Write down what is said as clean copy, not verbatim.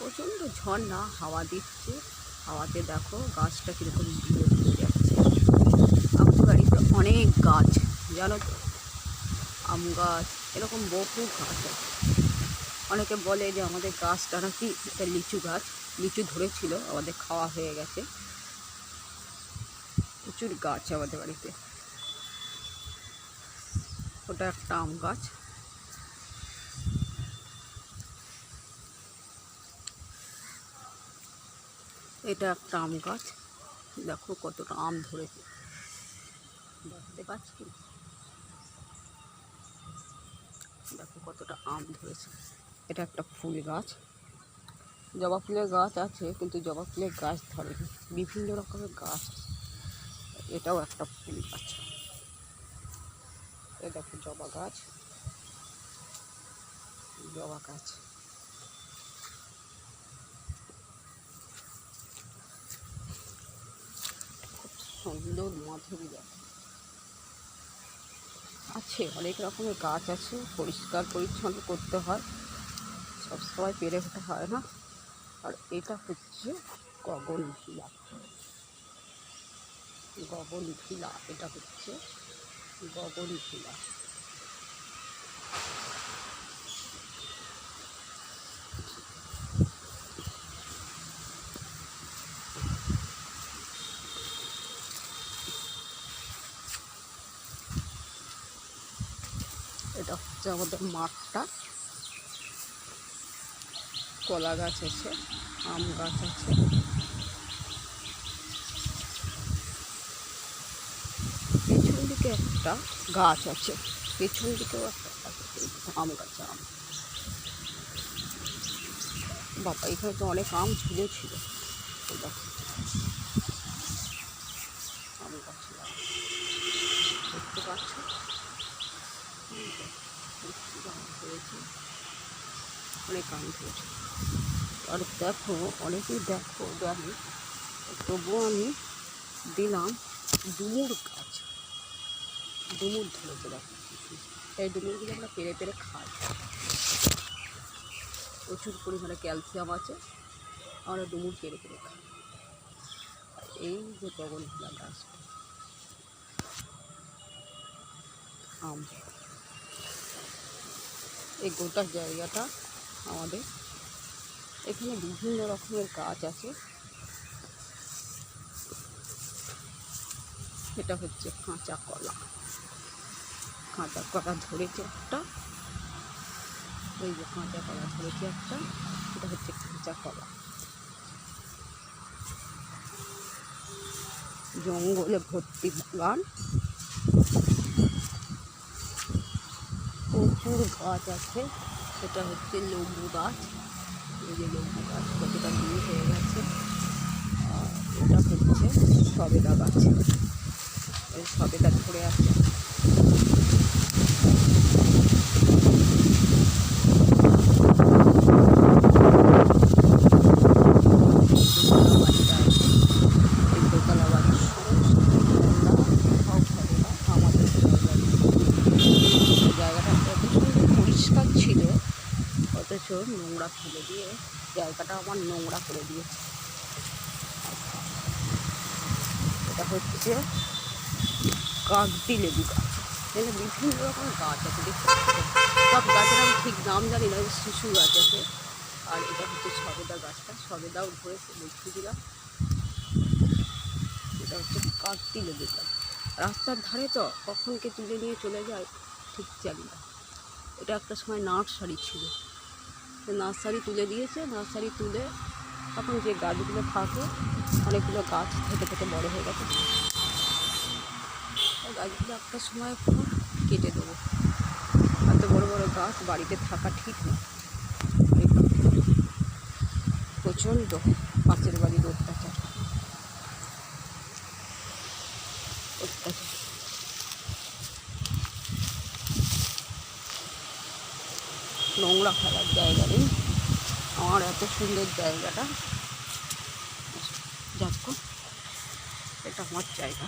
প্রচণ্ড ঝর্ণা, হাওয়া দিচ্ছে। হাওয়াতে দেখো গাছটা কীরকম দুলে দুলে যাচ্ছে। আম বাড়িতে অনেক গাছ, জানো তো, আম গাছ এরকম বহু গাছ আছে। অনেকে বলে যে আমাদের গাছটা নাকি একটা লিচু গাছ, লিচু ধরেছিল, আমাদের খাওয়া হয়ে গেছে। প্রচুর গাছ আমাদের বাড়িতে। ওটা একটা আম গাছ। এটা একটা আম গাছ, দেখো কতটা আম ধরেছে, দেখতে পাচ্ছি, দেখো কতটা আম ধরেছে। এটা একটা ফুল গাছ, জবা ফুলের গাছ আছে কিন্তু জবা ফুলের গাছ ধরেনি, বিভিন্ন রকমের গাছ আছে। এটাও একটা ফুল গাছ। এ দেখো জবা গাছ, জবা গাছ। খুব সুন্দর মাধুরী গাছ আছে। অনেক রকমের গাছ আছে, পরিষ্কার পরিচ্ছন্ন করতে হয়, সবসময় পেরে ওঠা হয় না। আর এটা হচ্ছে গগনভিলা, গগনভিলা, এটা হচ্ছে গগনভিলা। এটা হচ্ছে আমাদের মাঠটা, কলা গাছ আছে, আম গাছ আছে। পেছন দিকে একটা গাছ আছে, পেছন দিকেও একটা গাছ আছে, আম গাছ। আম, বাবা এখানে তো অনেক আম ঝুলেছিল। আম গাছ দেখতে পাচ্ছ, হয়েছে অনেক আম ধরেছে। আর দেখো, অনেকেই দেখো জানি, তবুও আমি দিলাম ডুমুর গাছ। ডুমুর ধরেছে দেখো, এই ডুমুরগুলো আমরা পেরে পেরে খাই। প্রচুর পরিমাণে ক্যালসিয়াম আছে, আমরা ডুমুর পেরে পেরে খাই। এই যে গগনভিলা গাছটা, আম, এই গোটা জায়গাটা আমাদের। এখানে বিভিন্ন রকমের গাছ আছে। এটা হচ্ছে কাঁচা কলা, কাঁচা কলা ধরেছে একটা, এই যে কাঁচা কলা ধরেছে একটা, এটা হচ্ছে কাঁচা কলা। জঙ্গলে ভর্তি বাগান, প্রচুর গাছ আছে। এটা হচ্ছে লেবু গাছ, এই যে লেবু গাছ কতটা দূর হয়ে গেছে। আর এটা হচ্ছে সবেদা গাছ, এই সবেদা ধরে আছে। ছিল, অথচ নোংরা ফেলে দিয়ে জায়গাটা আমার নোংরা করে দিয়েছে। এটা হচ্ছে কাগজি লেবু গাছ। এখানে বিভিন্ন রকমের গাছ আছে, দেখতে সব গাছের আমি ঠিক নাম জানি না, শিশু গাছ আছে। আর এটা হচ্ছে সবেদা গাছটা, সবেদাও ধরেছে, দেখিয়ে দিলাম। এটা হচ্ছে কাগজি লেবু গাছ। রাস্তার ধারে তো কখন কে তুলে নিয়ে চলে যায় ঠিক জানি না। এটা একটা সময় নার্সারি ছিল, নার্সারি তুলে দিয়েছে। নার্সারি তুলে এখন যে গাছগুলো থাকে, অনেকগুলো গাছ থেকে থেকে বড় হয়ে গেছে, গাছগুলো একটা সময় পর কেটে দেবো। এত বড় বড় গাছ বাড়িতে থাকা ঠিক না। প্রচণ্ড পাশের বাড়ির অত্যাচার, অত্যাচার। নোংরা ফেলার জায়গা নেই, আমার এত সুন্দর জায়গাটা। যাক, এটা আমার জায়গা।